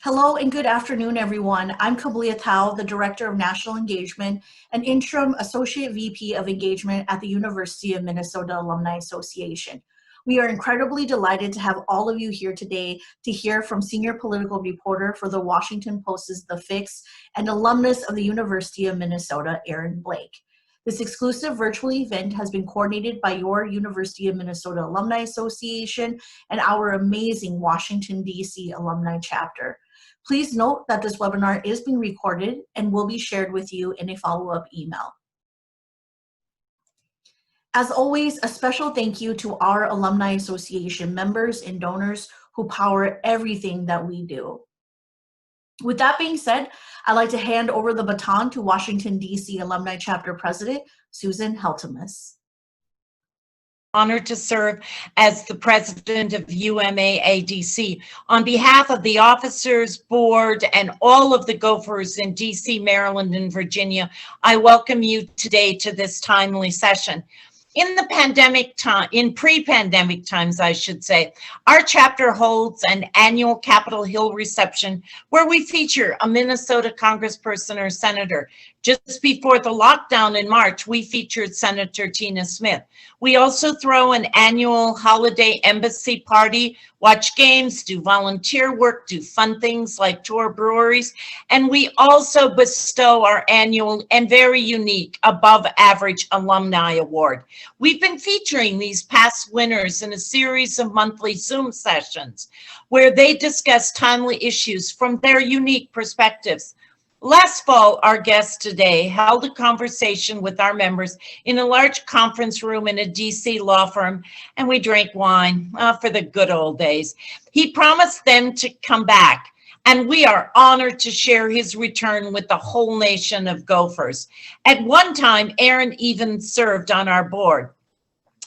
Hello and good afternoon, everyone. I'm Kabliya Tao, the Director of National Engagement and Interim Associate VP of Engagement at the University of Minnesota Alumni Association. We are incredibly delighted to have all of you here today to hear from Senior Political Reporter for the Washington Post's The Fix and alumnus of the University of Minnesota, Aaron Blake. This exclusive virtual event has been coordinated by your University of Minnesota Alumni Association and our amazing Washington, D.C. Alumni Chapter. Please note that this webinar is being recorded and will be shared with you in a follow-up email. As always, a special thank you to our Alumni Association members and donors who power everything that we do. With that being said, I'd like to hand over the baton to Washington, D.C. Alumni Chapter President, Susan Heltemus. Honored to serve as the president of UMAADC. On behalf of the officers, board, and all of the Gophers in DC, Maryland, and Virginia, I welcome you today to this timely session. In pre-pandemic times, I should say, our chapter holds an annual Capitol Hill reception where we feature a Minnesota congressperson or senator. Just before the lockdown in March, we featured Senator Tina Smith. We also throw an annual holiday embassy party, watch games, do volunteer work, do fun things like tour breweries, and we also bestow our annual and very unique above average alumni award. We've been featuring these past winners in a series of monthly Zoom sessions where they discuss timely issues from their unique perspectives. Last fall, our guest today held a conversation with our members in a large conference room in a DC law firm, and we drank wine for the good old days. He promised them to come back, and we are honored to share his return with the whole nation of Gophers. At one time, Aaron even served on our board.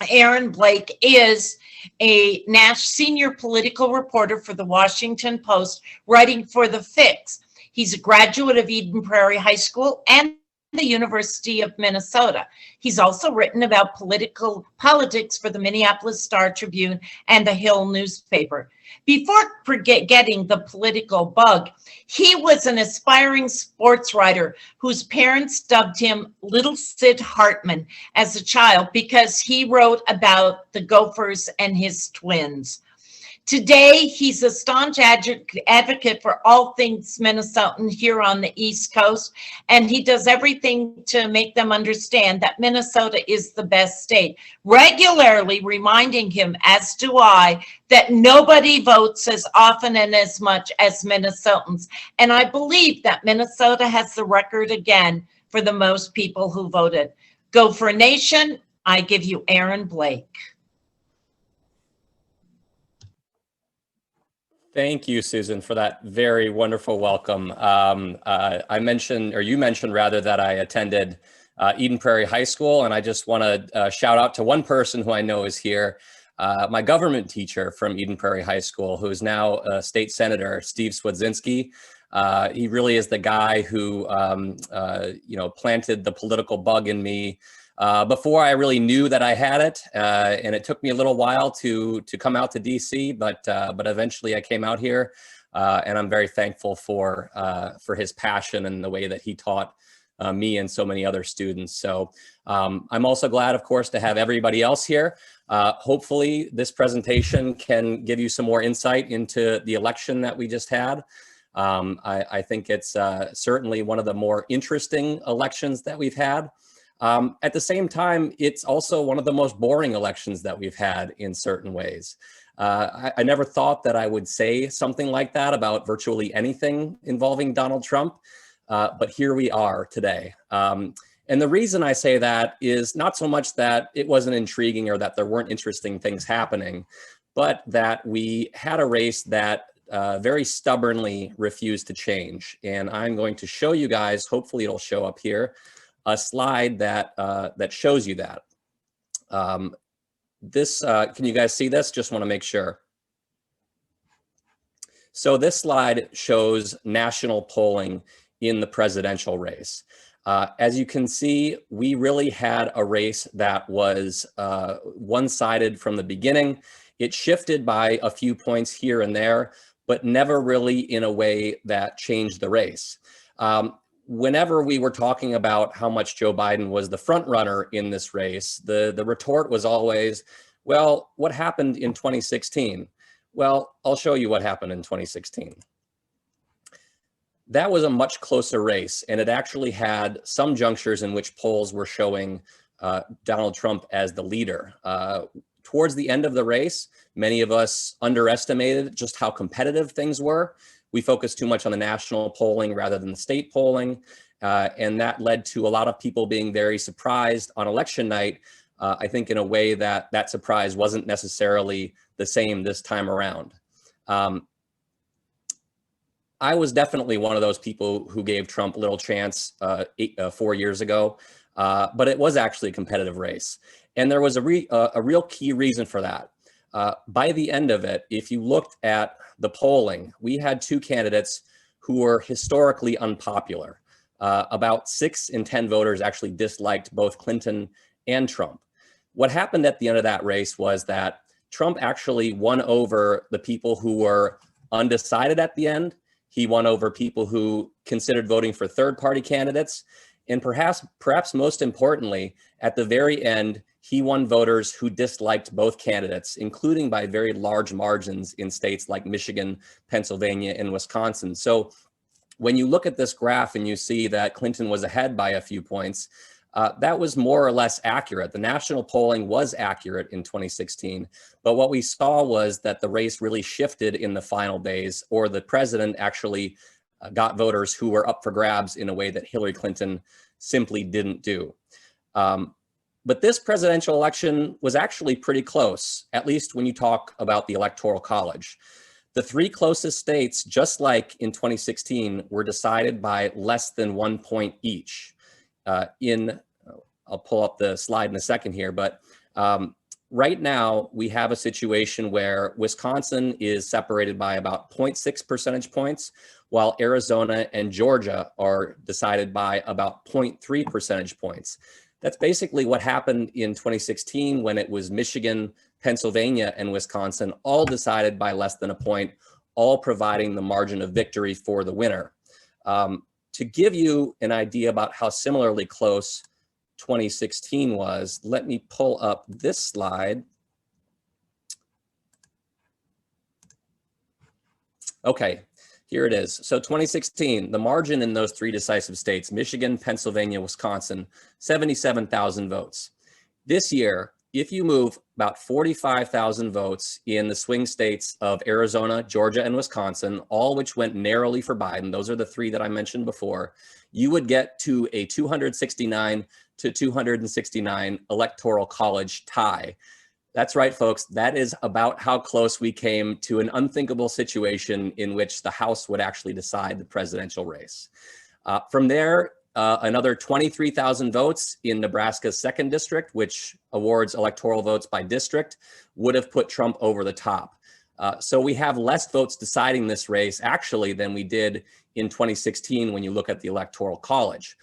Aaron Blake is a senior political reporter for the Washington Post, writing for The Fix. He's a graduate of Eden Prairie High School and the University of Minnesota. He's also written about politics for the Minneapolis Star-Tribune and the Hill newspaper. Before getting the political bug, he was an aspiring sports writer whose parents dubbed him Little Sid Hartman as a child because he wrote about the Gophers and his twins. Today, he's a staunch advocate for all things Minnesotan here on the East Coast, and he does everything to make them understand that Minnesota is the best state, regularly reminding him, as do I, that nobody votes as often and as much as Minnesotans. And I believe that Minnesota has the record again for the most people who voted. Gopher Nation, I give you Aaron Blake. Thank you, Susan, for that very wonderful welcome. You mentioned that I attended Eden Prairie High School, and I just want to shout out to one person who I know is here, my government teacher from Eden Prairie High School, who is now a state senator, Steve Swedzinski. He really is the guy who planted the political bug in me before I really knew that I had it, and it took me a little while to come out to DC, but eventually I came out here, and I'm very thankful for his passion and the way that he taught me and so many other students. So I'm also glad, of course, to have everybody else here. Hopefully, this presentation can give you some more insight into the election that we just had. I think it's certainly one of the more interesting elections that we've had. At the same time, it's also one of the most boring elections that we've had in certain ways. I never thought that I would say something like that about virtually anything involving Donald Trump, but here we are today. And the reason I say that is not so much that it wasn't intriguing or that there weren't interesting things happening, but that we had a race that very stubbornly refused to change. And I'm going to show you guys, hopefully it'll show up here, a slide that that shows you that. Can you guys see this? Just want to make sure. So this slide shows national polling in the presidential race. As you can see, we really had a race that was one-sided from the beginning. It shifted by a few points here and there, but never really in a way that changed the race. Whenever we were talking about how much Joe Biden was the front runner in this race, the retort was always, well, what happened in 2016? Well, I'll show you what happened in 2016. That was a much closer race, and it actually had some junctures in which polls were showing Donald Trump as the leader. Towards the end of the race, many of us underestimated just how competitive things were. We focused too much on the national polling rather than the state polling, and that led to a lot of people being very surprised on election night, I think in a way that that surprise wasn't necessarily the same this time around. I was definitely one of those people who gave Trump little chance 4 years ago, but it was actually a competitive race. And there was a real key reason for that. By the end of it, if you looked at the polling, we had two candidates who were historically unpopular. About 6 in 10 voters actually disliked both Clinton and Trump. What happened at the end of that race was that Trump actually won over the people who were undecided at the end. He won over people who considered voting for third-party candidates. And perhaps most importantly, at the very end, he won voters who disliked both candidates, including by very large margins in states like Michigan, Pennsylvania, and Wisconsin. So when you look at this graph and you see that Clinton was ahead by a few points, that was more or less accurate. The national polling was accurate in 2016, but what we saw was that the race really shifted in the final days, or the president actually got voters who were up for grabs in a way that Hillary Clinton simply didn't do. But this presidential election was actually pretty close, at least when you talk about the Electoral College. The 3 closest states, just like in 2016, were decided by less than 1 point each. I'll pull up the slide in a second here, but right now we have a situation where Wisconsin is separated by about 0.6 percentage points, while Arizona and Georgia are decided by about 0.3 percentage points. That's basically what happened in 2016 when it was Michigan, Pennsylvania, and Wisconsin, all decided by less than a point, all providing the margin of victory for the winner. To give you an idea about how similarly close 2016 was, let me pull up this slide. Okay, here it is. So 2016, the margin in those 3 decisive states, Michigan, Pennsylvania, Wisconsin, 77,000 votes. This year, if you move about 45,000 votes in the swing states of Arizona, Georgia, and Wisconsin, all which went narrowly for Biden, those are the 3 that I mentioned before, you would get to a 269 to 269 Electoral College tie. That's right, folks. That is about how close we came to an unthinkable situation in which the House would actually decide the presidential race. From there, another 23,000 votes in Nebraska's 2nd district, which awards electoral votes by district, would have put Trump over the top. So we have less votes deciding this race actually than we did in 2016 when you look at the Electoral College.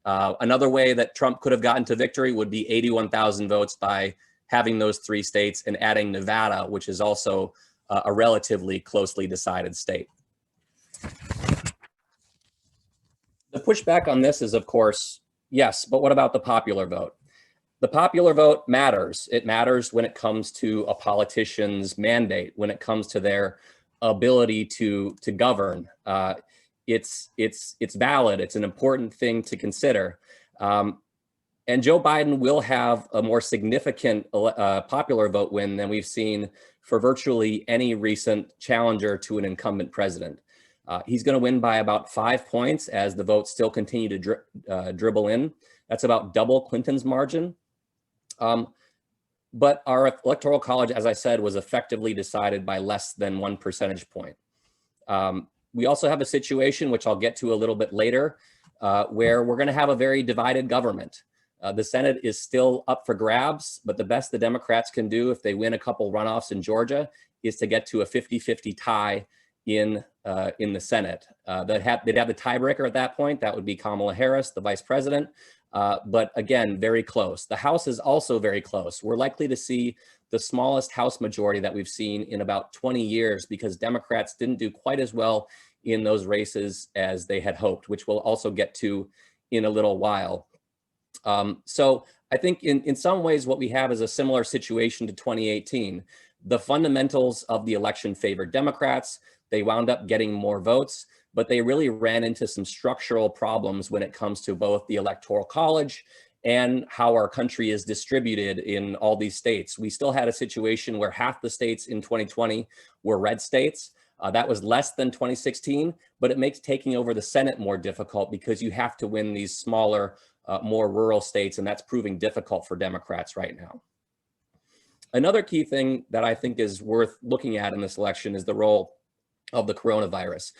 Another way that Trump could have gotten to victory would be 81,000 votes by having those 3 states and adding Nevada, which is also a relatively closely decided state. The pushback on this is, of course, yes, but what about the popular vote? The popular vote matters. It matters when it comes to a politician's mandate, when it comes to their ability to govern. It's valid. It's an important thing to consider. And Joe Biden will have a more significant popular vote win than we've seen for virtually any recent challenger to an incumbent president. He's going to win by about 5 points as the votes still continue to dribble in. That's about double Clinton's margin. But our Electoral College, as I said, was effectively decided by less than 1 percentage point. We also have a situation, which I'll get to a little bit later, where we're going to have a very divided government. The Senate is still up for grabs, but the best the Democrats can do if they win a couple runoffs in Georgia is to get to a 50-50 tie in the Senate. They'd have the tiebreaker at that point. That would be Kamala Harris, the vice president. But again, very close. The House is also very close. We're likely to see the smallest House majority that we've seen in about 20 years because Democrats didn't do quite as well in those races as they had hoped, which we'll also get to in a little while. So I think in some ways what we have is a similar situation to 2018. The fundamentals of the election favored Democrats. They wound up getting more votes, but they really ran into some structural problems when it comes to both the Electoral College and how our country is distributed in all these states. We still had a situation where half the states in 2020 were red states. That was less than 2016, but it makes taking over the Senate more difficult because you have to win these smaller, more rural states, and that's proving difficult for Democrats right now. Another key thing that I think is worth looking at in this election is the role of the coronavirus.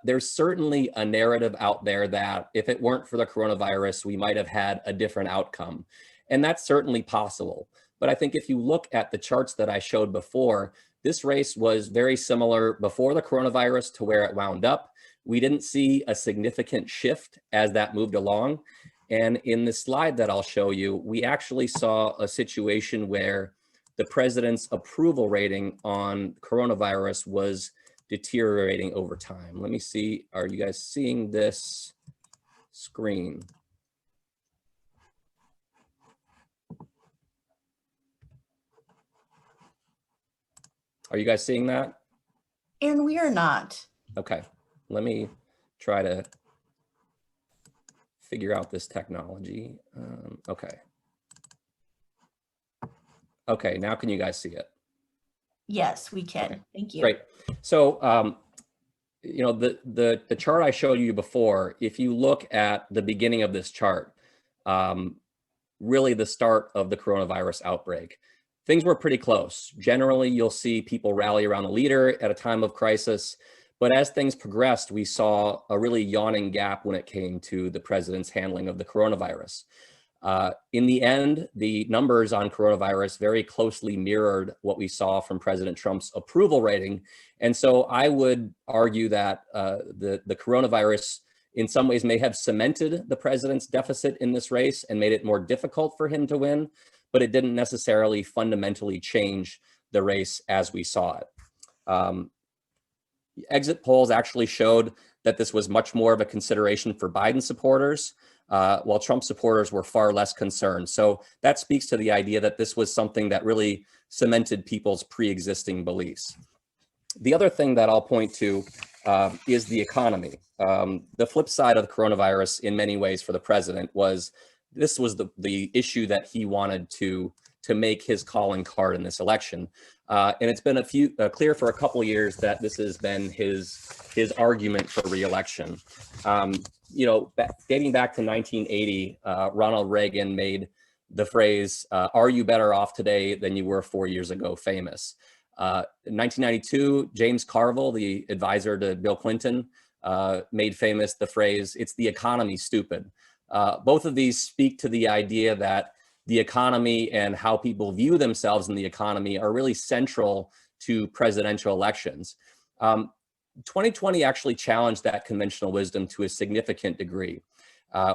There's certainly a narrative out there that if it weren't for the coronavirus, we might have had a different outcome. And that's certainly possible. But I think if you look at the charts that I showed before, this race was very similar before the coronavirus to where it wound up. We didn't see a significant shift as that moved along. And in the slide that I'll show you, we actually saw a situation where the president's approval rating on coronavirus was deteriorating over time. Let me see, are you guys seeing this screen? Are you guys seeing that? And we are not. Okay, let me try to figure out this technology. Okay. Okay, now can you guys see it? Yes, we can. Okay. Thank you. Great. So, you know, the chart I showed you before, if you look at the beginning of this chart, really the start of the coronavirus outbreak, things were pretty close. Generally, you'll see people rally around a leader at a time of crisis. But as things progressed, we saw a really yawning gap when it came to the president's handling of the coronavirus. In the end, the numbers on coronavirus very closely mirrored what we saw from President Trump's approval rating. And so I would argue that the coronavirus in some ways may have cemented the president's deficit in this race and made it more difficult for him to win, but it didn't necessarily fundamentally change the race as we saw it. Exit polls actually showed that this was much more of a consideration for Biden supporters, while Trump supporters were far less concerned. So that speaks to the idea that this was something that really cemented people's pre-existing beliefs. The other thing that I'll point to is the economy. The flip side of the coronavirus in many ways for the president was this was the issue that he wanted to make his calling card in this election. And it's been clear for a couple of years that this has been his argument for re-election. You know, dating back to 1980, Ronald Reagan made the phrase, "Are you better off today than you were 4 years ago?" famous. In 1992, James Carville, the advisor to Bill Clinton, made famous the phrase, "It's the economy, stupid." Both of these speak to the idea that the economy and how people view themselves in the economy are really central to presidential elections. 2020 actually challenged that conventional wisdom to a significant degree.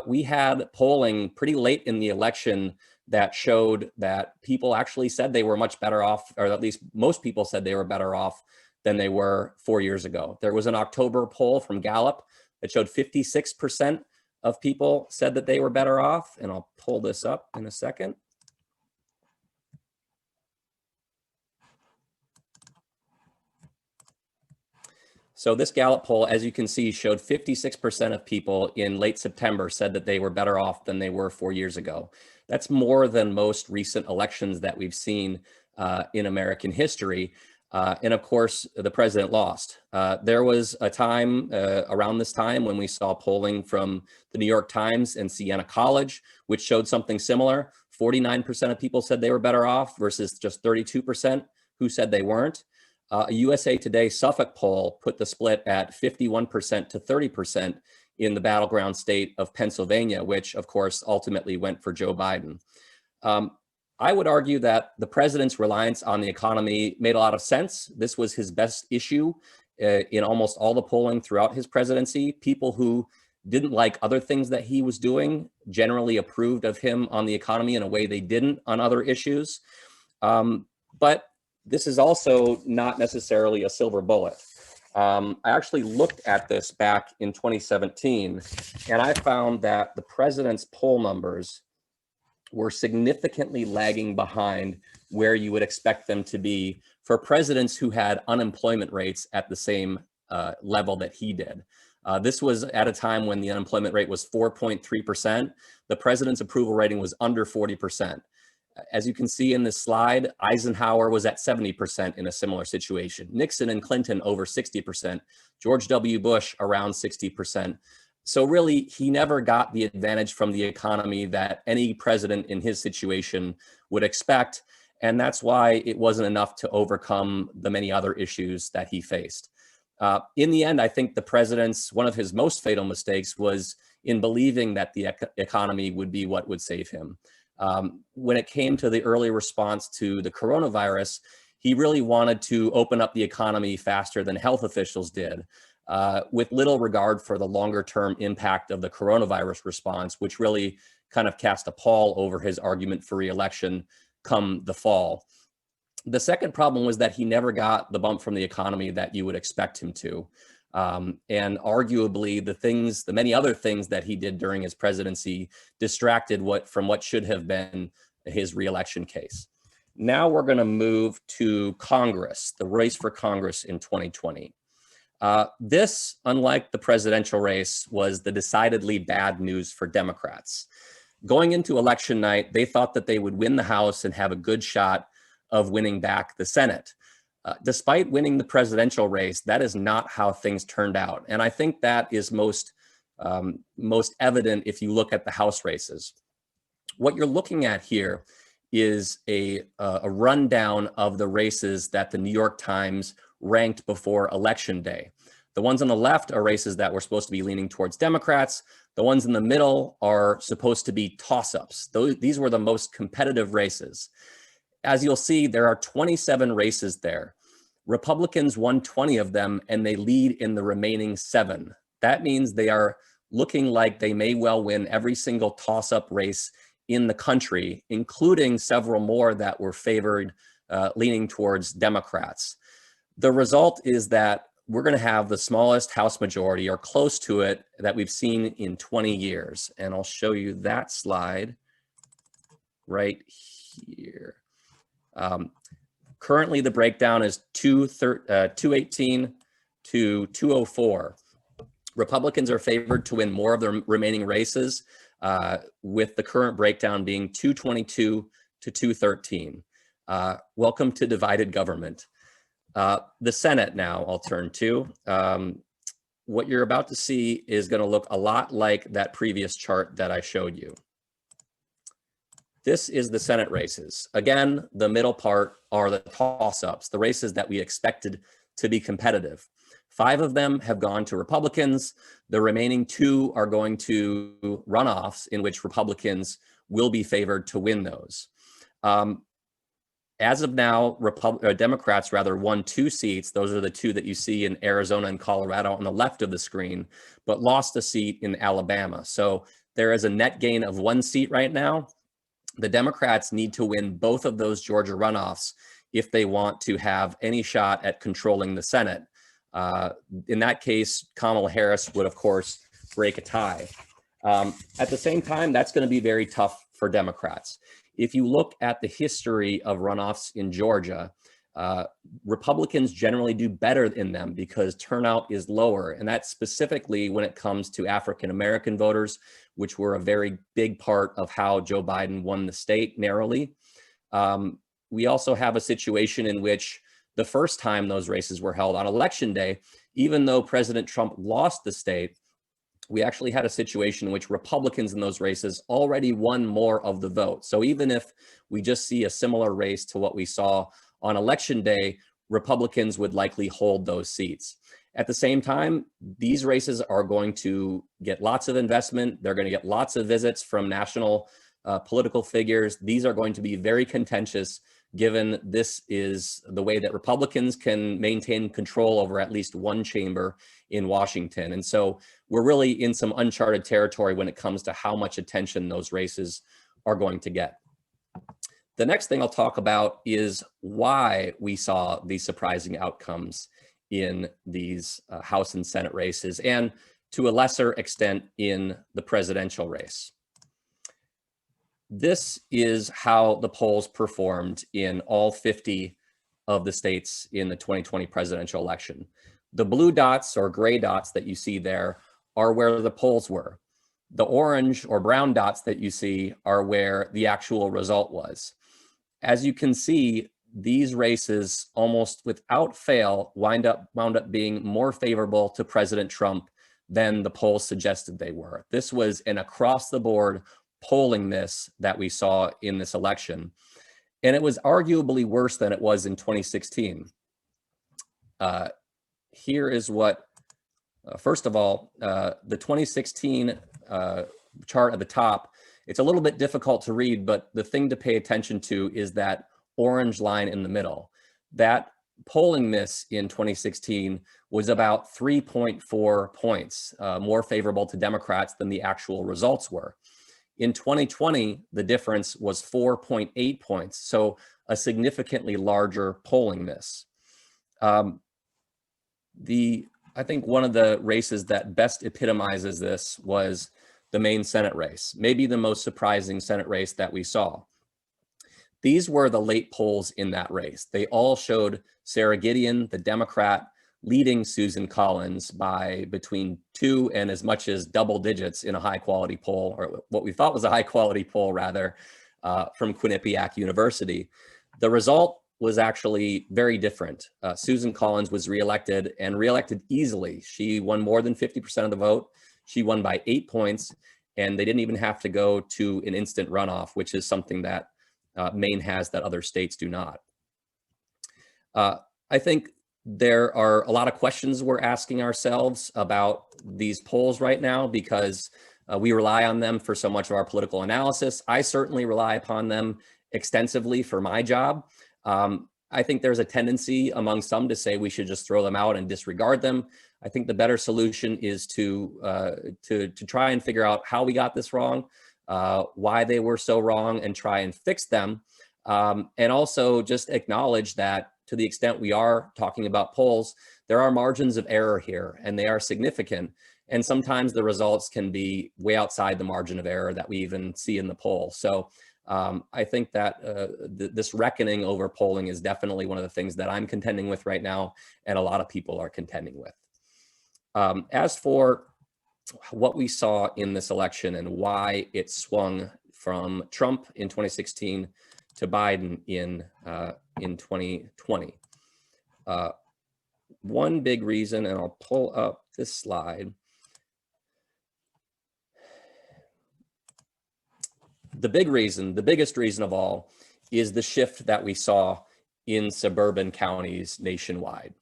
We had polling pretty late in the election that showed that people actually said they were much better off, or at least most people said they were better off than they were 4 years ago. There was an October poll from Gallup that showed 56% of people said that they were better off, and I'll pull this up in a second. So this Gallup poll, as you can see, showed 56% of people in late September said that they were better off than they were 4 years ago. That's more than most recent elections that we've seen in American history. And of course, the president lost. There was a time around this time when we saw polling from the New York Times and Siena College, which showed something similar. 49% of people said they were better off versus just 32% who said they weren't. A USA Today Suffolk poll put the split at 51% to 30% in the battleground state of Pennsylvania, which of course ultimately went for Joe Biden. I would argue that the president's reliance on the economy made a lot of sense. This was his best issue in almost all the polling throughout his presidency. People who didn't like other things that he was doing generally approved of him on the economy in a way they didn't on other issues. But this is also not necessarily a silver bullet. I actually looked at this back in 2017, and I found that the president's poll numbers were significantly lagging behind where you would expect them to be for presidents who had unemployment rates at the same level that he did. This was at a time when the unemployment rate was 4.3%. The president's approval rating was under 40%. As you can see in this slide, Eisenhower was at 70% in a similar situation. Nixon and Clinton over 60%. George W. Bush around 60%. So really, he never got the advantage from the economy that any president in his situation would expect. And that's why it wasn't enough to overcome the many other issues that he faced. In the end, I think the president's, one of his most fatal mistakes was in believing that the economy would be what would save him. When it came to the early response to the coronavirus, he really wanted to open up the economy faster than health officials did, with little regard for the longer term impact of the coronavirus response, which really kind of cast a pall over his argument for re-election come the fall. The second problem was that he never got the bump from the economy that you would expect him to. And arguably the many other things that he did during his presidency distracted from what should have been his re-election case. Now we're going to move to Congress, the race for Congress in 2020. This, unlike the presidential race, was the decidedly bad news for Democrats. Going into election night, they thought that they would win the House and have a good shot of winning back the Senate. Despite winning the presidential race, that is not how things turned out. And I think that is most evident if you look at the House races. What you're looking at here is a rundown of the races that the New York Times ranked before Election Day. The ones on the left are races that were supposed to be leaning towards Democrats. The ones in the middle are supposed to be toss-ups. These were the most competitive races. As you'll see, there are 27 races there. Republicans won 20 of them, and they lead in the remaining 7. That means they are looking like they may well win every single toss-up race in the country, including several more that were favored, leaning towards Democrats. The result is that we're going to have the smallest House majority, or close to it, that we've seen in 20 years. And I'll show you that slide right here. Currently, the breakdown is 218 to 204. Republicans are favored to win more of the remaining races, with the current breakdown being 222 to 213. Welcome to divided government. The Senate now I'll turn to. What you're about to see is going to look a lot like that previous chart that I showed you. This is the Senate races. Again, the middle part are the toss-ups, the races that we expected to be competitive. 5 of them have gone to Republicans. The remaining 2 are going to runoffs in which Republicans will be favored to win those. As of now, Democrats won 2 seats. Those are the 2 that you see in Arizona and Colorado on the left of the screen, but lost a seat in Alabama. So there is a net gain of 1 seat right now. The Democrats need to win both of those Georgia runoffs if they want to have any shot at controlling the Senate. In that case, Kamala Harris would, of course, break a tie. At the same time, that's going to be very tough for Democrats. If you look at the history of runoffs in Georgia, Republicans generally do better in them because turnout is lower. And that's specifically when it comes to African-American voters, which were a very big part of how Joe Biden won the state narrowly. We also have a situation in which the first time those races were held on Election Day, even though President Trump lost the state, we actually had a situation in which Republicans in those races already won more of the vote. So even if we just see a similar race to what we saw on Election Day, Republicans would likely hold those seats. At the same time, these races are going to get lots of investment. They're going to get lots of visits from national political figures. These are going to be very contentious, given this is the way that Republicans can maintain control over at least one chamber in Washington. And so we're really in some uncharted territory when it comes to how much attention those races are going to get. The next thing I'll talk about is why we saw these surprising outcomes in these House and Senate races, and to a lesser extent in the presidential race. This is how the polls performed in all 50 of the states in the 2020 presidential election. The blue dots or gray dots that you see there are where the polls were. The orange or brown dots that you see are where the actual result was. As you can see, these races almost without fail wound up being more favorable to President Trump than the polls suggested they were. This was an across the board polling miss that we saw in this election. And it was arguably worse than it was in 2016. Here is what, first of all, the 2016 chart at the top, it's a little bit difficult to read, but the thing to pay attention to is that orange line in the middle. That polling miss in 2016 was about 3.4 points more favorable to Democrats than the actual results were. In 2020, the difference was 4.8 points, so a significantly larger polling miss. I think one of the races that best epitomizes this was the Maine Senate race, maybe the most surprising Senate race that we saw. These were the late polls in that race. They all showed Sarah Gideon, the Democrat, leading Susan Collins by between 2 and as much as double digits in a high quality poll, or what we thought was a high quality poll rather, from Quinnipiac University. The result was actually very different. Susan Collins was reelected and reelected easily. She won more than 50% of the vote. She won by 8 points, and they didn't even have to go to an instant runoff, which is something that Maine has that other states do not. I think there are a lot of questions we're asking ourselves about these polls right now because we rely on them for so much of our political analysis. I certainly rely upon them extensively for my job. I think there's a tendency among some to say we should just throw them out and disregard them. I think the better solution is to try and figure out how we got this wrong, why they were so wrong, and try and fix them. And also just acknowledge that to the extent we are talking about polls, there are margins of error here, and they are significant. And sometimes the results can be way outside the margin of error that we even see in the poll. So I think that this reckoning over polling is definitely one of the things that I'm contending with right now, and a lot of people are contending with. As for what we saw in this election and why it swung from Trump in 2016 to Biden in 2020. One big reason, and I'll pull up this slide. The biggest reason of all is the shift that we saw in suburban counties nationwide.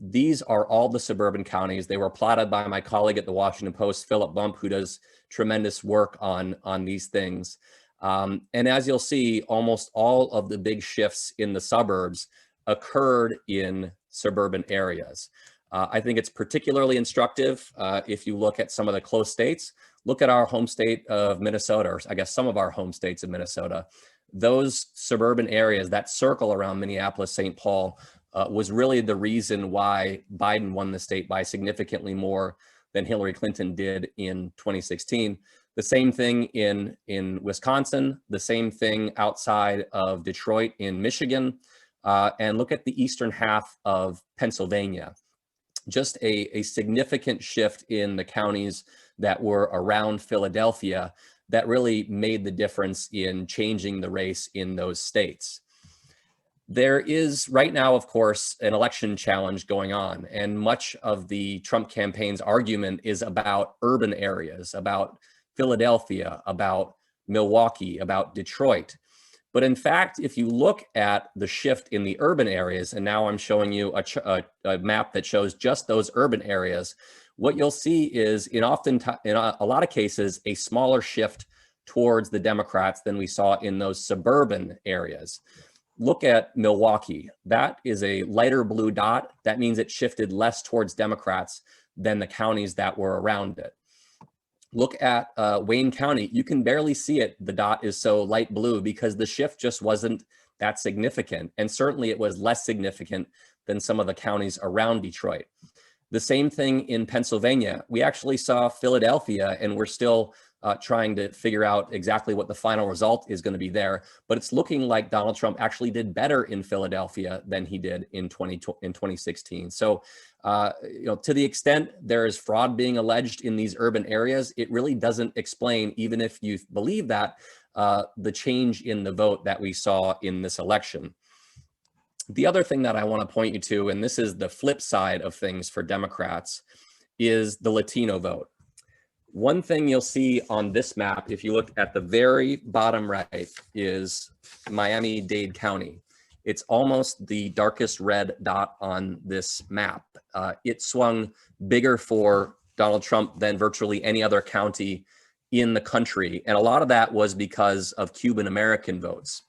These are all the suburban counties. They were plotted by my colleague at the Washington Post, Philip Bump, who does tremendous work on these things. And as you'll see, almost all of the big shifts in the suburbs occurred in suburban areas. I think it's particularly instructive if you look at some of the close states. Look at our home state of Minnesota, or I guess some of our home states of Minnesota. Those suburban areas, that circle around Minneapolis, St. Paul, was really the reason why Biden won the state by significantly more than Hillary Clinton did in 2016. The same thing in Wisconsin, the same thing outside of Detroit in Michigan, and look at the eastern half of Pennsylvania. Just a significant shift in the counties that were around Philadelphia that really made the difference in changing the race in those states. There is right now, of course, an election challenge going on, and much of the Trump campaign's argument is about urban areas, about Philadelphia, about Milwaukee, about Detroit. But in fact, if you look at the shift in the urban areas, and now I'm showing you a map that shows just those urban areas, what you'll see is in a lot of cases, a smaller shift towards the Democrats than we saw in those suburban areas. Look at Milwaukee. That is a lighter blue dot. That means it shifted less towards Democrats than the counties that were around it. Look at Wayne County. You can barely see it. The dot is so light blue because the shift just wasn't that significant. And certainly it was less significant than some of the counties around Detroit. The same thing in Pennsylvania. We actually saw Philadelphia, and we're still trying to figure out exactly what the final result is going to be there. But it's looking like Donald Trump actually did better in Philadelphia than he did in 2016. So, to the extent there is fraud being alleged in these urban areas, it really doesn't explain, even if you believe that, the change in the vote that we saw in this election. The other thing that I want to point you to, and this is the flip side of things for Democrats, is the Latino vote. One thing you'll see on this map, if you look at the very bottom right, is Miami-Dade County. It's almost the darkest red dot on this map. It swung bigger for Donald Trump than virtually any other county in the country. And a lot of that was because of Cuban American votes.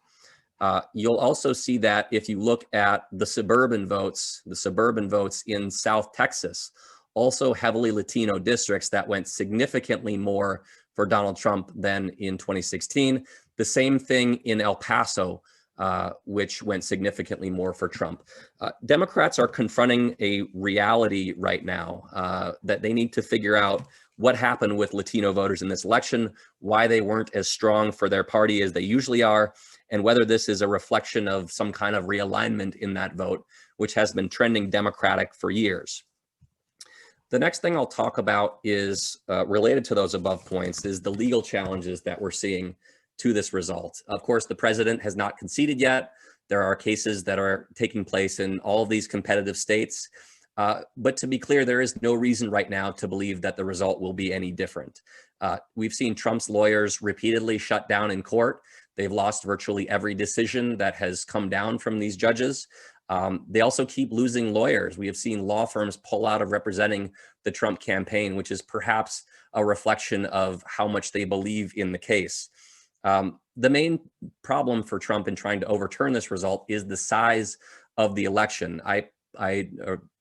You'll also see that if you look at the suburban votes in South Texas, also heavily Latino districts that went significantly more for Donald Trump than in 2016. The same thing in El Paso, which went significantly more for Trump. Democrats are confronting a reality right now that they need to figure out what happened with Latino voters in this election, why they weren't as strong for their party as they usually are, and whether this is a reflection of some kind of realignment in that vote, which has been trending Democratic for years. The next thing I'll talk about is related to those above points is the legal challenges that we're seeing to this result. Of course, the president has not conceded yet. There are cases that are taking place in all of these competitive states. But to be clear, there is no reason right now to believe that the result will be any different. We've seen Trump's lawyers repeatedly shut down in court. They've lost virtually every decision that has come down from these judges. They also keep losing lawyers. We have seen law firms pull out of representing the Trump campaign, which is perhaps a reflection of how much they believe in the case. The main problem for Trump in trying to overturn this result is the size of the election. I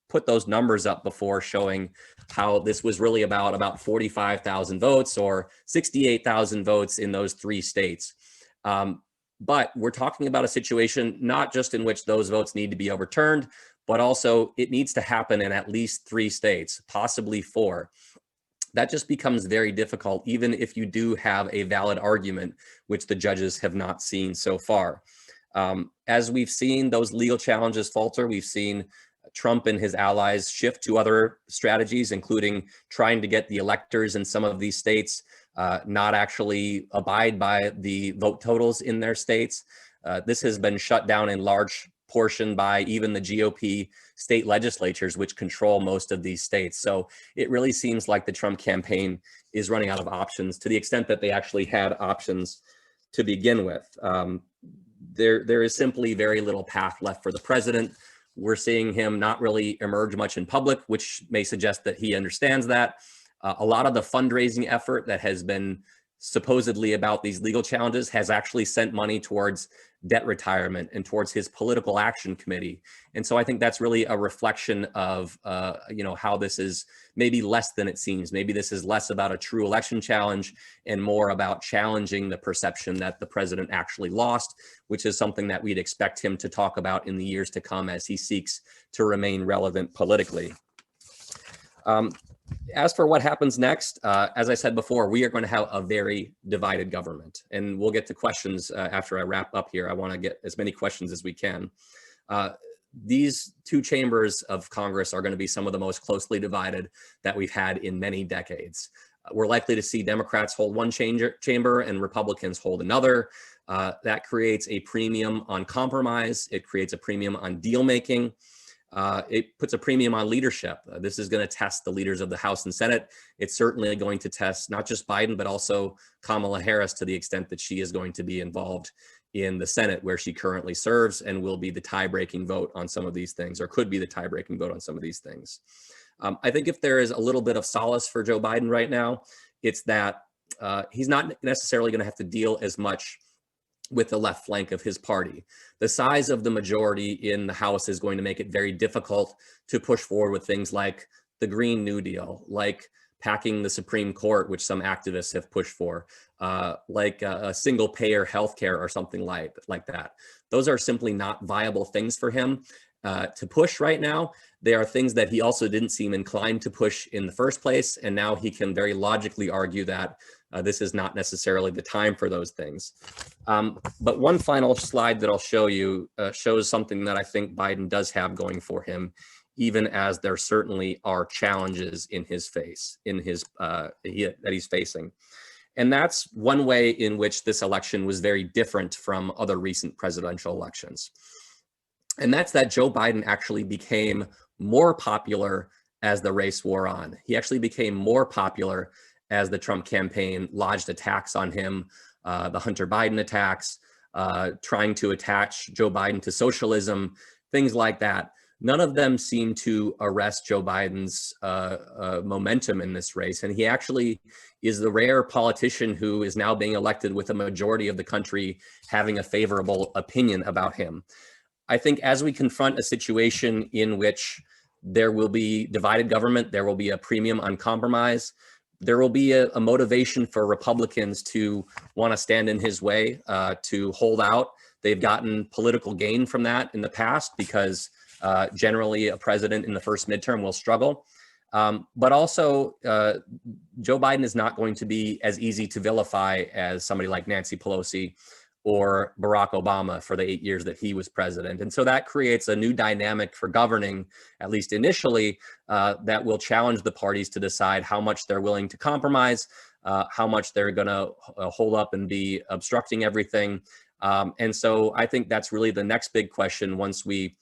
put those numbers up before showing how this was really about 45,000 votes or 68,000 votes in those 3 states. But we're talking about a situation not just in which those votes need to be overturned, but also it needs to happen in at least 3 states, possibly 4. That just becomes very difficult, even if you do have a valid argument, which the judges have not seen so far. As we've seen those legal challenges falter, we've seen Trump and his allies shift to other strategies, including trying to get the electors in some of these states not actually abide by the vote totals in their states. This has been shut down in large portion by even the GOP state legislatures, which control most of these states. So it really seems like the Trump campaign is running out of options, to the extent that they actually had options to begin with. There is simply very little path left for the president. We're seeing him not really emerge much in public, which may suggest that he understands that. A lot of the fundraising effort that has been supposedly about these legal challenges has actually sent money towards debt retirement and towards his political action committee. And so I think that's really a reflection of, how this is maybe less than it seems. Maybe this is less about a true election challenge and more about challenging the perception that the president actually lost, which is something that we'd expect him to talk about in the years to come as he seeks to remain relevant politically. As for what happens next, as I said before, we are going to have a very divided government, and we'll get to questions after I wrap up here. I want to get as many questions as we can. These 2 chambers of Congress are going to be some of the most closely divided that we've had in many decades. We're likely to see Democrats hold one chamber and Republicans hold another. That creates a premium on compromise. It creates a premium on deal making. It puts a premium on leadership. This is going to test the leaders of the House and Senate. It's certainly going to test not just Biden, but also Kamala Harris, to the extent that she is going to be involved in the Senate, where she currently serves and will be the tie-breaking vote on some of these things, or could be the tie-breaking vote on some of these things. I think if there is a little bit of solace for Joe Biden right now, it's that he's not necessarily going to have to deal as much with the left flank of his party. The size of the majority in the House is going to make it very difficult to push forward with things like the Green New Deal, like packing the Supreme Court, which some activists have pushed for, like a single payer healthcare or something like that. Those are simply not viable things for him to push right now. They are things that he also didn't seem inclined to push in the first place. And now he can very logically argue that this is not necessarily the time for those things. But one final slide that I'll show you shows something that I think Biden does have going for him, even as there certainly are challenges in his face, that he's facing. And that's one way in which this election was very different from other recent presidential elections. And that's that Joe Biden actually became more popular as the race wore on. He actually became more popular as the Trump campaign lodged attacks on him, the Hunter Biden attacks, trying to attach Joe Biden to socialism, things like that. None of them seem to arrest Joe Biden's momentum in this race. And he actually is the rare politician who is now being elected with a majority of the country having a favorable opinion about him. I think as we confront a situation in which there will be divided government, there will be a premium on compromise, there will be a motivation for Republicans to want to stand in his way, to hold out. They've gotten political gain from that in the past because generally a president in the first midterm will struggle. But also, Joe Biden is not going to be as easy to vilify as somebody like Nancy Pelosi or Barack Obama for the 8 years that he was president. And so that creates a new dynamic for governing, at least initially, that will challenge the parties to decide how much they're willing to compromise, how much they're going to hold up and be obstructing everything. And so I think that's really the next big question once we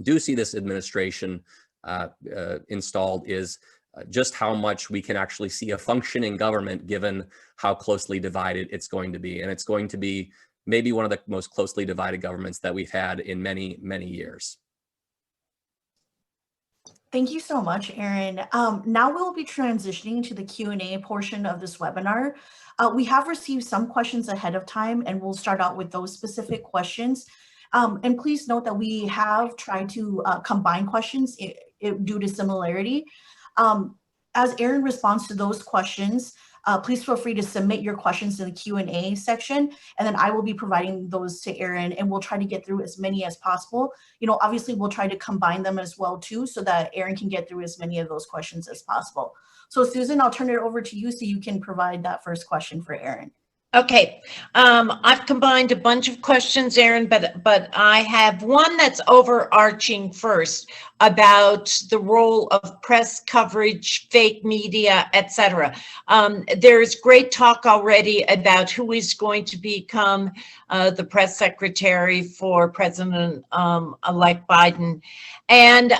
do see this administration installed is just how much we can actually see a functioning government given how closely divided it's going to be. And it's going to be maybe one of the most closely divided governments that we've had in many, many years. Thank you so much, Aaron. Now we'll be transitioning to the Q&A portion of this webinar. We have received some questions ahead of time, and we'll start out with those specific questions. And please note that we have tried to combine questions due to similarity. As Aaron responds to those questions, please feel free to submit your questions in the Q&A section, and then I will be providing those to Aaron, and we'll try to get through as many as possible. You know, obviously we'll try to combine them as well too, so that Aaron can get through as many of those questions as possible. So Susan, I'll turn it over to you so you can provide that first question for Aaron. Okay, I've combined a bunch of questions, Aaron, but I have one that's overarching first about the role of press coverage, fake media, etc. There's great talk already about who is going to become the press secretary for President-elect Biden, and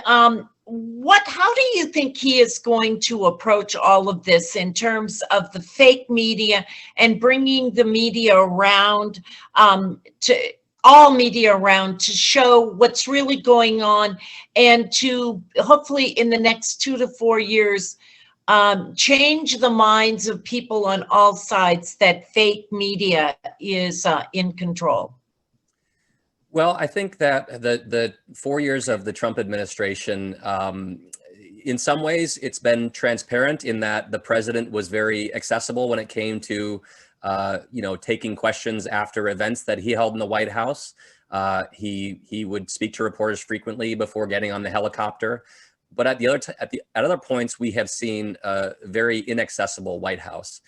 how do you think he is going to approach all of this in terms of the fake media and bringing the media around to show what's really going on, and to hopefully in the next 2 to 4 years change the minds of people on all sides that fake media is in control? Well, I think that the 4 years of the Trump administration, in some ways, it's been transparent in that the president was very accessible when it came to, taking questions after events that he held in the White House. He would speak to reporters frequently before getting on the helicopter. But at other points, we have seen a very inaccessible White House.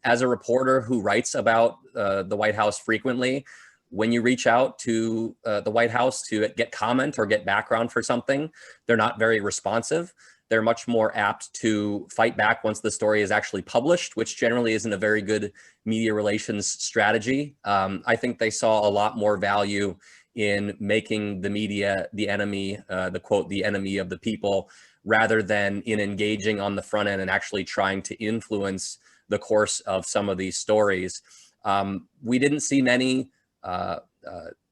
As a reporter who writes about the White House frequently, when you reach out to the White House to get comment or get background for something, they're not very responsive. They're much more apt to fight back once the story is actually published, which generally isn't a very good media relations strategy. I think they saw a lot more value in making the media the enemy, the enemy of the people, rather than in engaging on the front end and actually trying to influence the course of some of these stories. We didn't see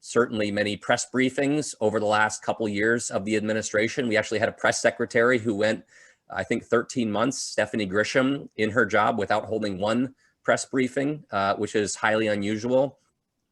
certainly many press briefings over the last couple years of the administration. We actually had a press secretary who went, I think, 13 months, Stephanie Grisham, in her job without holding one press briefing, which is highly unusual.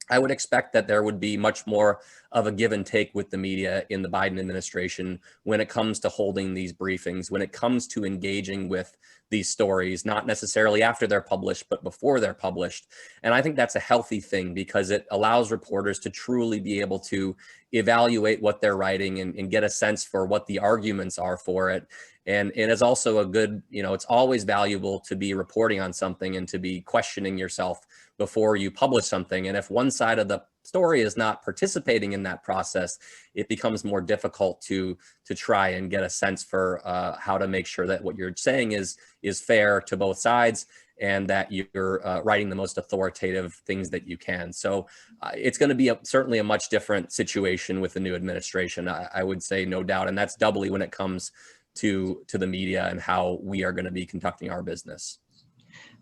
I would expect that there would be much more of a give and take with the media in the Biden administration when it comes to holding these briefings, when it comes to engaging with these stories, not necessarily after they're published, but before they're published. And I think that's a healthy thing because it allows reporters to truly be able to evaluate what they're writing and get a sense for what the arguments are for it. And it is also a good, it's always valuable to be reporting on something and to be questioning yourself before you publish something. And if one side of the story is not participating in that process, it becomes more difficult to try and get a sense for how to make sure that what you're saying is fair to both sides and that you're writing the most authoritative things that you can. So it's going to be certainly a much different situation with the new administration, I would say, no doubt. And that's doubly when it comes to the media and how we are going to be conducting our business.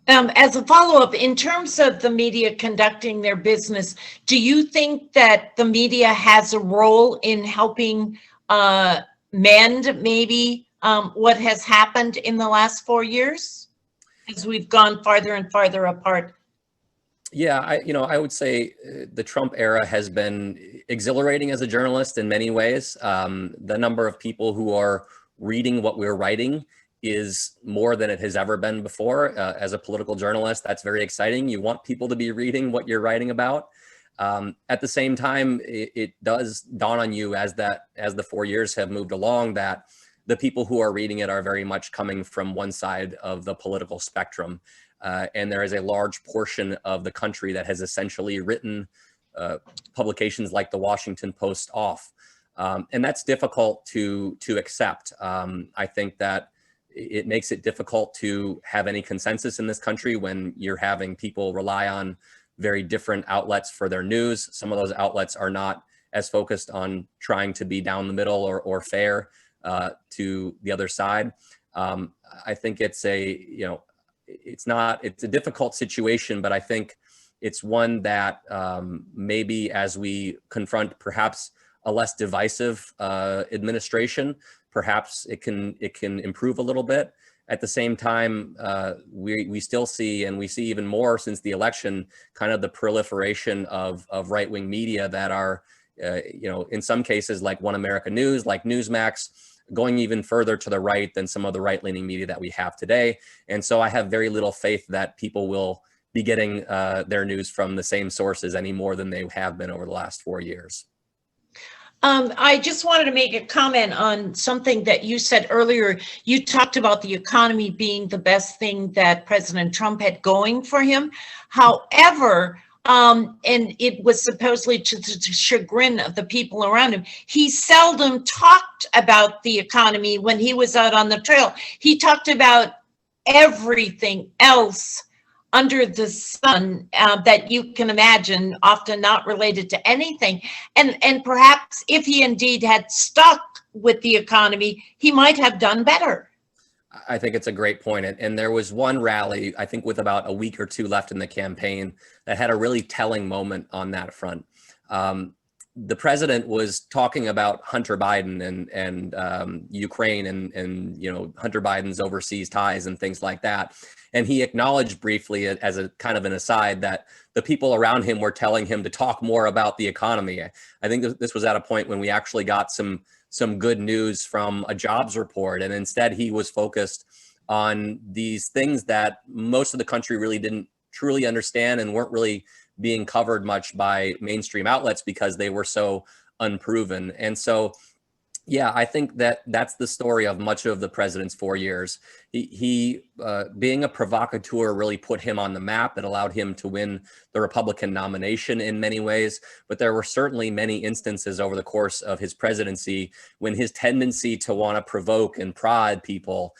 As a follow-up, in terms of the media conducting their business, do you think that the media has a role in helping mend maybe what has happened in the last 4 years as we've gone farther and farther apart? Yeah, I would say the Trump era has been exhilarating as a journalist in many ways. The number of people who are reading what we're writing is more than it has ever been before. As a political journalist, that's very exciting. You want people to be reading what you're writing about. At the same time, it does dawn on you as the 4 years have moved along that the people who are reading it are very much coming from one side of the political spectrum. And there is a large portion of the country that has essentially written publications like the Washington Post off. And that's difficult to accept. I think that it makes it difficult to have any consensus in this country when you're having people rely on very different outlets for their news. Some of those outlets are not as focused on trying to be down the middle or fair to the other side. I think it's a difficult situation, but I think it's one that maybe as we confront perhaps a less divisive administration, perhaps it can improve a little bit. At the same time, we still see, and we see even more since the election, kind of the proliferation of right-wing media that are, in some cases like One America News, like Newsmax, going even further to the right than some of the right-leaning media that we have today. And so I have very little faith that people will be getting their news from the same sources any more than they have been over the last 4 years. I just wanted to make a comment on something that you said earlier. You talked about the economy being the best thing that President Trump had going for him. However, and it was supposedly to the chagrin of the people around him, he seldom talked about the economy when he was out on the trail. He talked about everything else under the sun that you can imagine, often not related to anything. And perhaps if he indeed had stuck with the economy, he might have done better. I think it's a great point. And there was one rally, I think with about a week or two left in the campaign, that had a really telling moment on that front. The president was talking about Hunter Biden and Ukraine and Hunter Biden's overseas ties and things like that. And he acknowledged briefly as a kind of an aside that the people around him were telling him to talk more about the economy. I think this was at a point when we actually got some good news from a jobs report. And instead he was focused on these things that most of the country really didn't truly understand and weren't really being covered much by mainstream outlets because they were so unproven. And so, yeah, I think that that's the story of much of the president's 4 years. He being a provocateur really put him on the map. It allowed him to win the Republican nomination in many ways. But there were certainly many instances over the course of his presidency when his tendency to want to provoke and prod people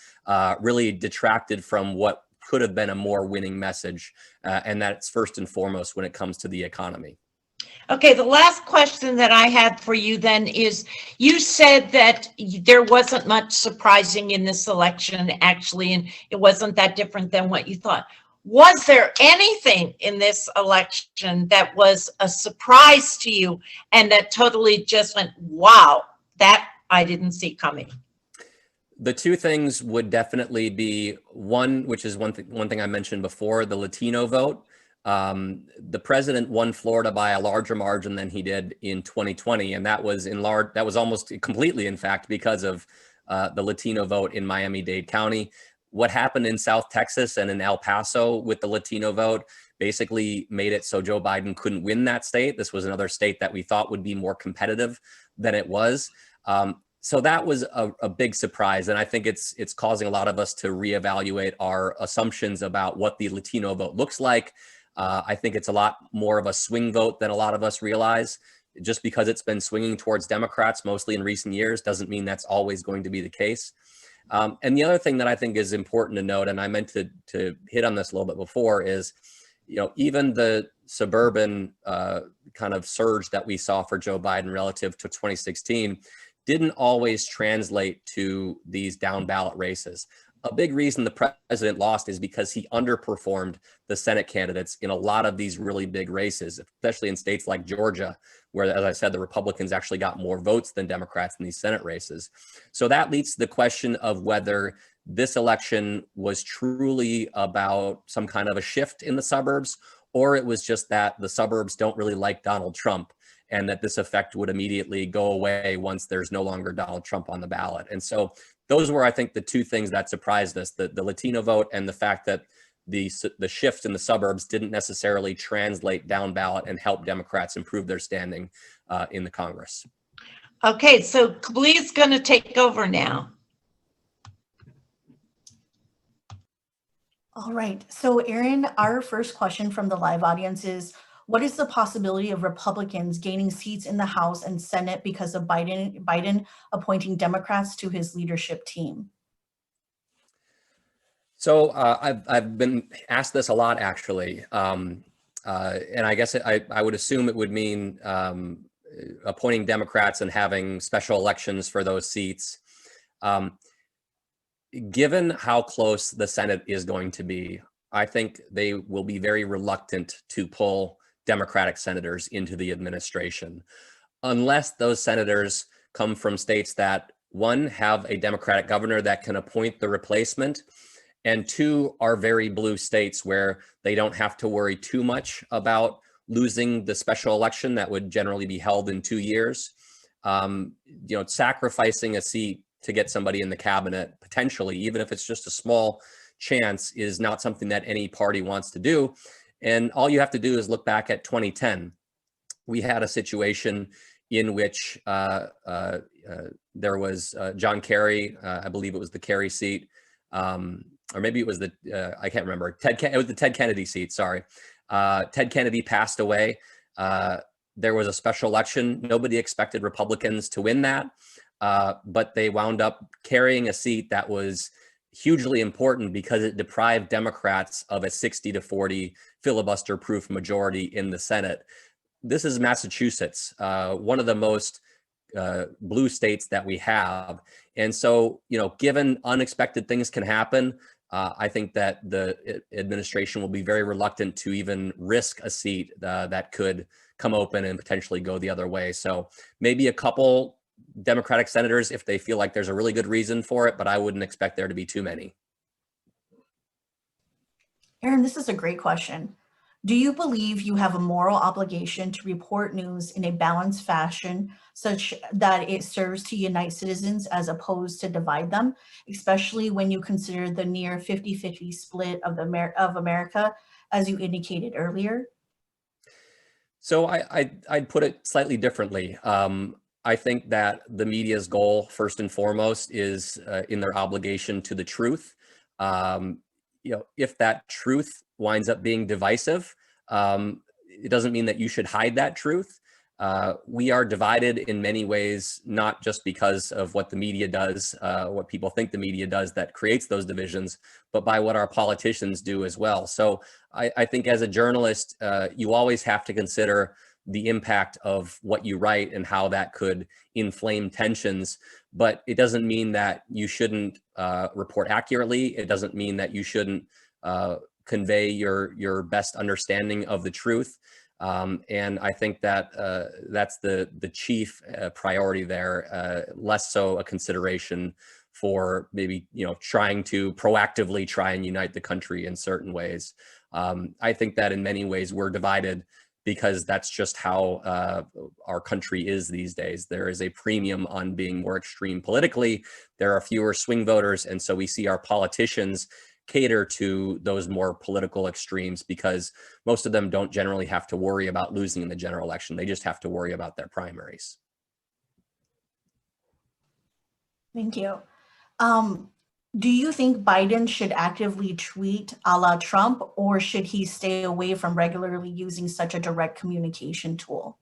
really detracted from what could have been a more winning message. And that's first and foremost when it comes to the economy. Okay, the last question that I had for you then is, you said that there wasn't much surprising in this election, actually, and it wasn't that different than what you thought. Was there anything in this election that was a surprise to you and that totally just went, wow, that I didn't see coming? The two things would definitely be one, which is one thing I mentioned before, the Latino vote. the president won Florida by a larger margin than he did in 2020, and that was almost completely, in fact, because of the Latino vote in Miami-Dade County. What happened in South Texas and in El Paso with the Latino vote basically made it so Joe Biden couldn't win that state. This was another state that we thought would be more competitive than it was. So that was a big surprise. And I think it's causing a lot of us to reevaluate our assumptions about what the Latino vote looks like. I think it's a lot more of a swing vote than a lot of us realize. Just because it's been swinging towards Democrats mostly in recent years doesn't mean that's always going to be the case. And the other thing that I think is important to note, and I meant to hit on this a little bit before, is, even the suburban kind of surge that we saw for Joe Biden relative to 2016 didn't always translate to these down ballot races. A big reason the president lost is because he underperformed the Senate candidates in a lot of these really big races, especially in states like Georgia, where, as I said, the Republicans actually got more votes than Democrats in these Senate races. So that leads to the question of whether this election was truly about some kind of a shift in the suburbs, or it was just that the suburbs don't really like Donald Trump, and that this effect would immediately go away once there's no longer Donald Trump on the ballot. And so those were, I think, the two things that surprised us, the Latino vote and the fact that the shift in the suburbs didn't necessarily translate down ballot and help Democrats improve their standing in the Congress. Okay, so Kablia's going to take over now. All right. So, Erin, our first question from the live audience is, what is the possibility of Republicans gaining seats in the House and Senate because of Biden appointing Democrats to his leadership team? So I've been asked this a lot, actually. And I guess I would assume it would mean appointing Democrats and having special elections for those seats. Given how close the Senate is going to be, I think they will be very reluctant to pull Democratic senators into the administration, unless those senators come from states that, one, have a Democratic governor that can appoint the replacement, and two, are very blue states where they don't have to worry too much about losing the special election that would generally be held in 2 years. Sacrificing a seat to get somebody in the cabinet, potentially, even if it's just a small chance, is not something that any party wants to do. And all you have to do is look back at 2010. We had a situation in which there was John Kerry, I believe it was the Kerry seat, or maybe it was I can't remember. It was the Ted Kennedy seat, sorry. Ted Kennedy passed away. There was a special election. Nobody expected Republicans to win that, but they wound up carrying a seat that was hugely important because it deprived Democrats of a 60-40 filibuster-proof majority in the Senate. This is Massachusetts, one of the most blue states that we have. And so, given unexpected things can happen, I think that the administration will be very reluctant to even risk a seat that could come open and potentially go the other way. So maybe a couple Democratic senators if they feel like there's a really good reason for it, but I wouldn't expect there to be too many. Erin, this is a great question. Do you believe you have a moral obligation to report news in a balanced fashion such that it serves to unite citizens as opposed to divide them, especially when you consider the near 50-50 split of America, as you indicated earlier? So I'd put it slightly differently. I think that the media's goal, first and foremost, is in their obligation to the truth. If that truth winds up being divisive, it doesn't mean that you should hide that truth. We are divided in many ways, not just because of what the media does, what people think the media does that creates those divisions, but by what our politicians do as well. So I think as a journalist, you always have to consider the impact of what you write and how that could inflame tensions. But it doesn't mean that you shouldn't report accurately. It doesn't mean that you shouldn't convey your best understanding of the truth. And I think that that's the chief priority there, less so a consideration for maybe, trying to proactively try and unite the country in certain ways. I think that in many ways we're divided because that's just how our country is these days. There is a premium on being more extreme politically. There are fewer swing voters, and so we see our politicians cater to those more political extremes because most of them don't generally have to worry about losing in the general election. They just have to worry about their primaries. Thank you. Do you think Biden should actively tweet a la Trump, or should he stay away from regularly using such a direct communication tool?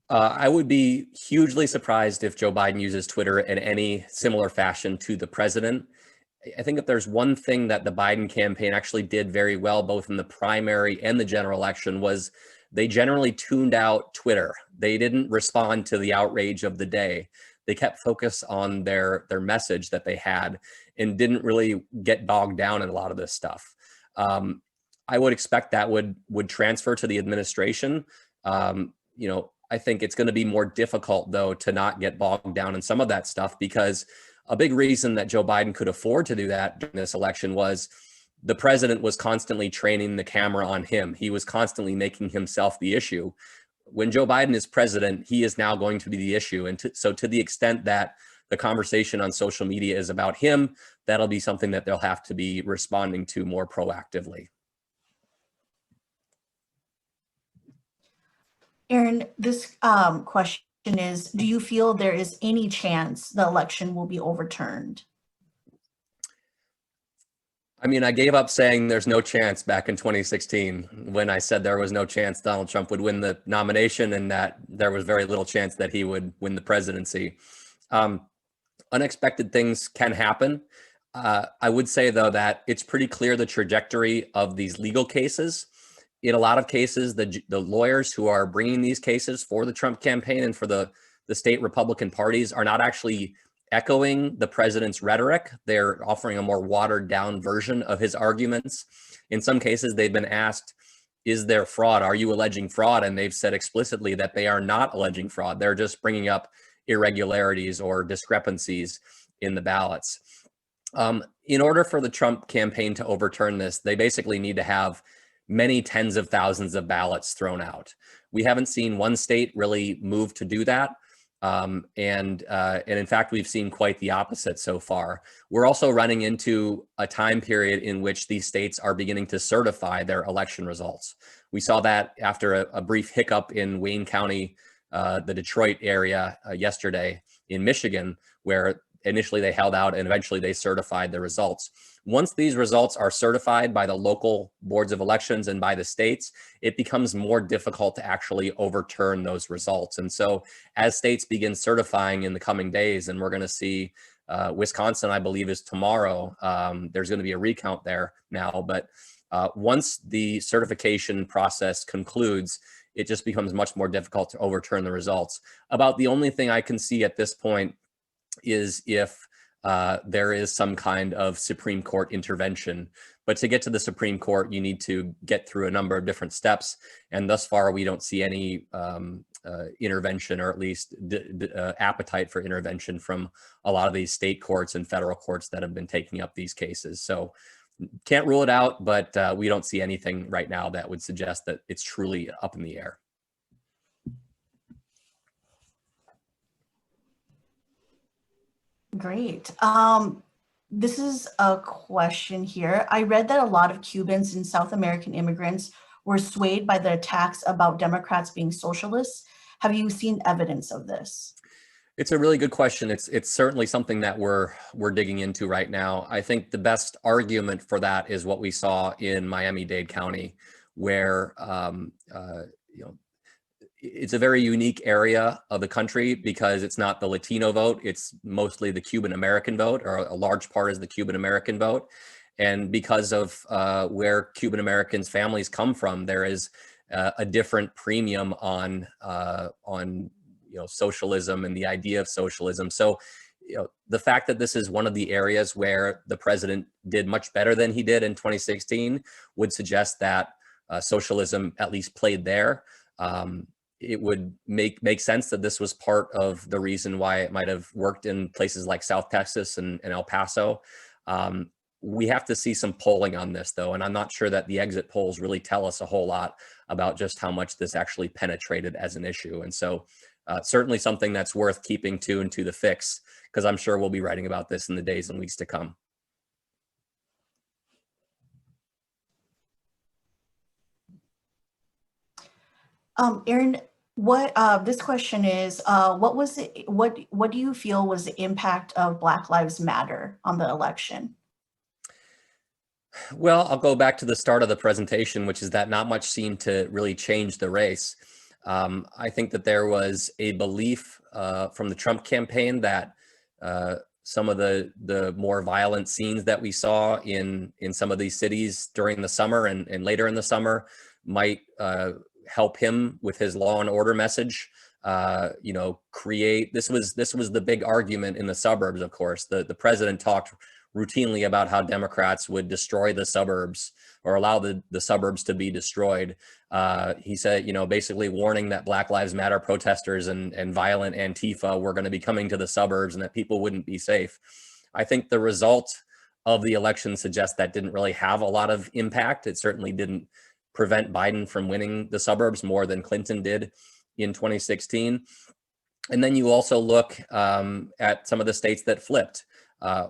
I would be hugely surprised if Joe Biden uses Twitter in any similar fashion to the president. I think if there's one thing that the Biden campaign actually did very well, both in the primary and the general election, was they generally tuned out Twitter. They didn't respond to the outrage of the day. They kept focus on their message that they had and didn't really get bogged down in a lot of this stuff. I would expect that would transfer to the administration. I think it's going to be more difficult, though, to not get bogged down in some of that stuff, because a big reason that Joe Biden could afford to do that during this election was the president was constantly training the camera on him. He was constantly making himself the issue. When Joe Biden is president, he is now going to be the issue. And so to the extent that the conversation on social media is about him, that'll be something that they'll have to be responding to more proactively. Aaron, this question is, do you feel there is any chance the election will be overturned? I mean, I gave up saying there's no chance back in 2016 when I said there was no chance Donald Trump would win the nomination and that there was very little chance that he would win the presidency. Unexpected things can happen. I would say, though, that it's pretty clear the trajectory of these legal cases. In a lot of cases, the lawyers who are bringing these cases for the Trump campaign and for the state Republican parties are not actually echoing the president's rhetoric. They're offering a more watered down version of his arguments. In some cases, they've been asked, is there fraud? Are you alleging fraud? And they've said explicitly that they are not alleging fraud. They're just bringing up irregularities or discrepancies in the ballots. In order for the Trump campaign to overturn this, they basically need to have many tens of thousands of ballots thrown out. We haven't seen one state really move to do that. And in fact, we've seen quite the opposite so far. We're also running into a time period in which these states are beginning to certify their election results. We saw that after a brief hiccup in Wayne County, the Detroit area yesterday in Michigan, where initially they held out and eventually they certified the results. Once these results are certified by the local boards of elections and by the states, it becomes more difficult to actually overturn those results. And so as states begin certifying in the coming days, and we're going to see Wisconsin, I believe, is tomorrow. There's going to be a recount there now. But once the certification process concludes, it just becomes much more difficult to overturn the results. About the only thing I can see at this point is if there is some kind of Supreme Court intervention. But to get to the Supreme Court, you need to get through a number of different steps. And thus far, we don't see any intervention, or at least appetite for intervention from a lot of these state courts and federal courts that have been taking up these cases. So can't rule it out, but we don't see anything right now that would suggest that it's truly up in the air. Great. This is a question here. I read that a lot of Cubans and South American immigrants were swayed by the attacks about Democrats being socialists. Have you seen evidence of this? It's a really good question. It's certainly something that we're digging into right now. I think the best argument for that is what we saw in Miami-Dade County, where it's a very unique area of the country because it's not the Latino vote. It's mostly the Cuban American vote, or a large part is the Cuban American vote. And because of where Cuban Americans' families come from, there is a different premium on socialism and the idea of socialism. So the fact that this is one of the areas where the president did much better than he did in 2016 would suggest that socialism at least played there. it would make sense that this was part of the reason why it might have worked in places like South Texas and El Paso. We have to see some polling on this, though, and I'm not sure that the exit polls really tell us a whole lot about just how much this actually penetrated as an issue. And so certainly something that's worth keeping to the fix, because I'm sure we'll be writing about this in the days and weeks to come. Erin, what this question is, what was it, what do you feel was the impact of Black Lives Matter on the election? Well, I'll go back to the start of the presentation, which is that not much seemed to really change the race. I think that there was a belief from the Trump campaign that some of the more violent scenes that we saw in some of these cities during the summer and later in the summer might help him with his law and order message. You know, this was the big argument in the suburbs. Of course, the president talked routinely about how Democrats would destroy the suburbs or allow the suburbs to be destroyed. He said, you know, basically warning that Black Lives Matter protesters and violent Antifa were going to be coming to the suburbs and that people wouldn't be safe. I think the result of the election suggests that didn't really have a lot of impact. It certainly didn't prevent Biden from winning the suburbs more than Clinton did in 2016. And then you also look at some of the states that flipped.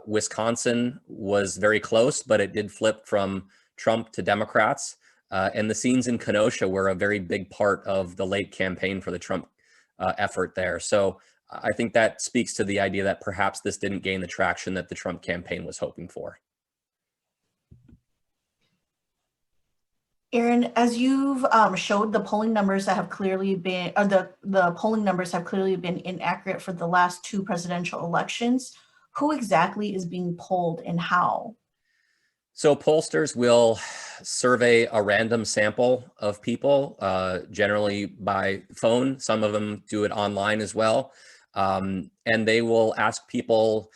Wisconsin was very close, but it did flip from Trump to Democrats. And the scenes in Kenosha were a very big part of the late campaign for the Trump effort there. So I think that speaks to the idea that perhaps this didn't gain the traction that the Trump campaign was hoping for. Erin, as you've showed, the polling numbers that have clearly been, or the polling numbers have clearly been inaccurate for the last two presidential elections. Who exactly is being polled and how? So pollsters will survey a random sample of people, generally by phone. Some of them do it online as well. And they will ask people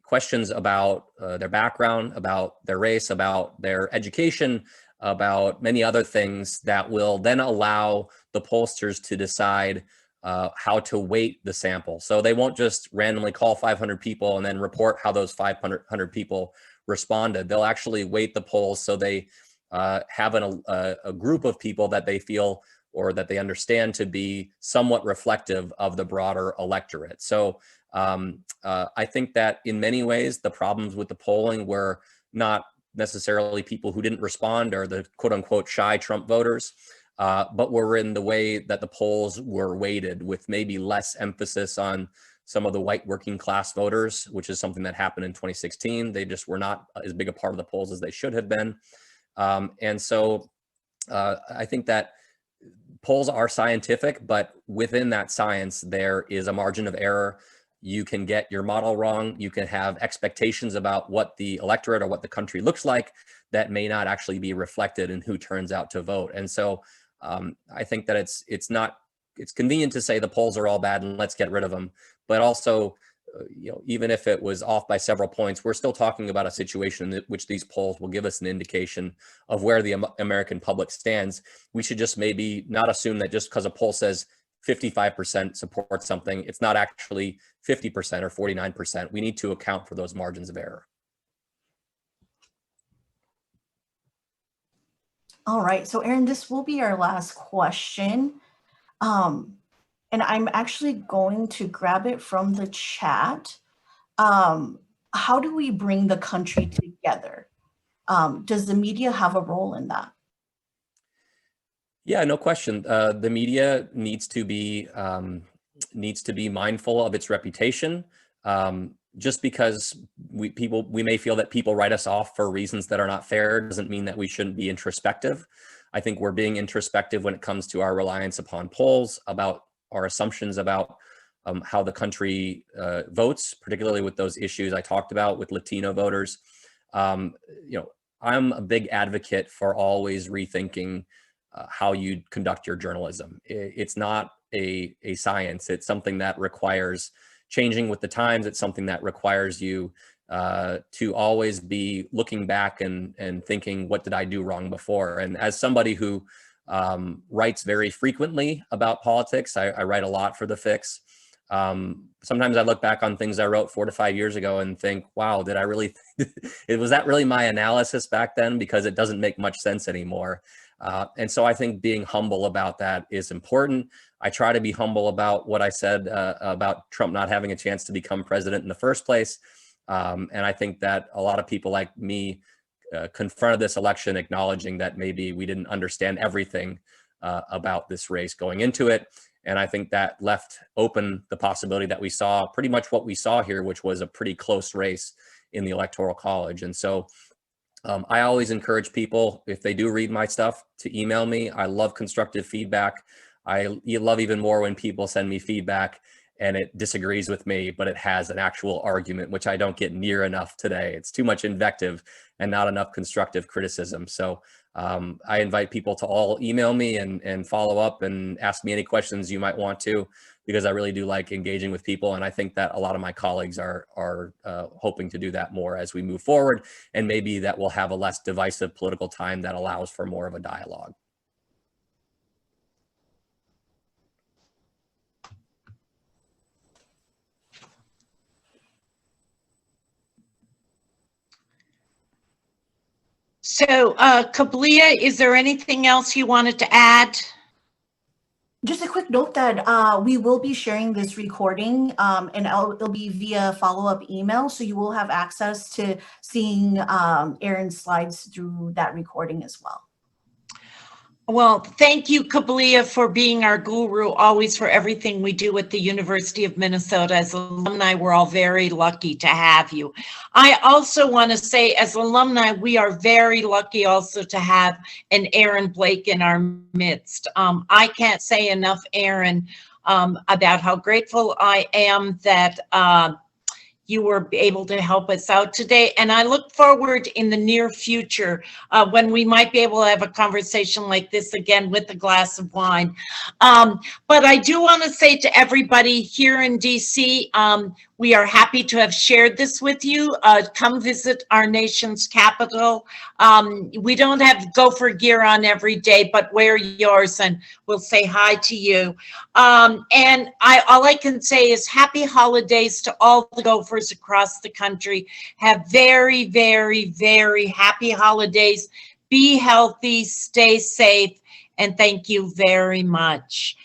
questions about their background, about their race, about their education, about many other things that will then allow the pollsters to decide how to weight the sample. So they won't just randomly call 500 people and then report how those 500 people responded. They'll actually weight the polls so they have a group of people that they feel or that they understand to be somewhat reflective of the broader electorate. So I think that in many ways, the problems with the polling were not necessarily people who didn't respond or the quote unquote shy Trump voters, but were in the way that the polls were weighted, with maybe less emphasis on some of the white working class voters, which is something that happened in 2016. They just were not as big a part of the polls as they should have been. And so I think that polls are scientific, but within that science, there is a margin of error. You can get your model wrong. You can have expectations about what the electorate or what the country looks like that may not actually be reflected in who turns out to vote. And so I think that it's convenient to say the polls are all bad and let's get rid of them. But also, you know, even if it was off by several points, we're still talking about a situation in which these polls will give us an indication of where the American public stands. We should just maybe not assume that just because a poll says 55% support something, it's not actually 50% or 49%. We need to account for those margins of error. All right, so Erin, this will be our last question. And I'm actually going to grab it from the chat. How do we bring the country together? Does the media have a role in that? Yeah, no question. The media needs to be mindful of its reputation. Just because we may feel that people write us off for reasons that are not fair doesn't mean that we shouldn't be introspective. I think we're being introspective when it comes to our reliance upon polls, about our assumptions about how the country votes, particularly with those issues I talked about with Latino voters. You know, I'm a big advocate for always rethinking how you conduct your journalism. It's not a science. It's something that requires changing with the times. It's something that requires you to always be looking back and thinking, what did I do wrong before? And as somebody who writes very frequently about politics. I write a lot for The Fix. Sometimes I look back on things I wrote 4 to 5 years ago and think, wow, did I really, was that really my analysis back then? Because it doesn't make much sense anymore. And so I think being humble about that is important. I try to be humble about what I said about Trump not having a chance to become president in the first place. And I think that a lot of people like me confronted this election acknowledging that maybe we didn't understand everything about this race going into it. And I think that left open the possibility that we saw pretty much what we saw here, which was a pretty close race in the Electoral College. And so I always encourage people, if they do read my stuff, to email me. I love constructive feedback. You love even more when people send me feedback and it disagrees with me, but it has an actual argument, which I don't get near enough today. It's too much invective and not enough constructive criticism. So I invite people to all email me and follow up and ask me any questions you might want to, because I really do like engaging with people. And I think that a lot of my colleagues are hoping to do that more as we move forward. And maybe that will have a less divisive political time that allows for more of a dialogue. So, Kabliya, is there anything else you wanted to add? Just a quick note that we will be sharing this recording and it'll be via follow-up email. So you will have access to seeing Aaron's slides through that recording as well. Well, thank you, Kabliya, for being our guru always for everything we do at the University of Minnesota. As alumni, we're all very lucky to have you. I also want to say, as alumni, we are very lucky also to have an Aaron Blake in our midst. I can't say enough, Aaron, about how grateful I am that you were able to help us out today. And I look forward in the near future when we might be able to have a conversation like this again with a glass of wine. But I do want to say to everybody here in DC, we are happy to have shared this with you. Come visit our nation's capital. We don't have gopher gear on every day, but wear yours and we'll say hi to you. And all I can say is happy holidays to all the gophers across the country. Have very, very, very happy holidays. Be healthy, stay safe, and thank you very much.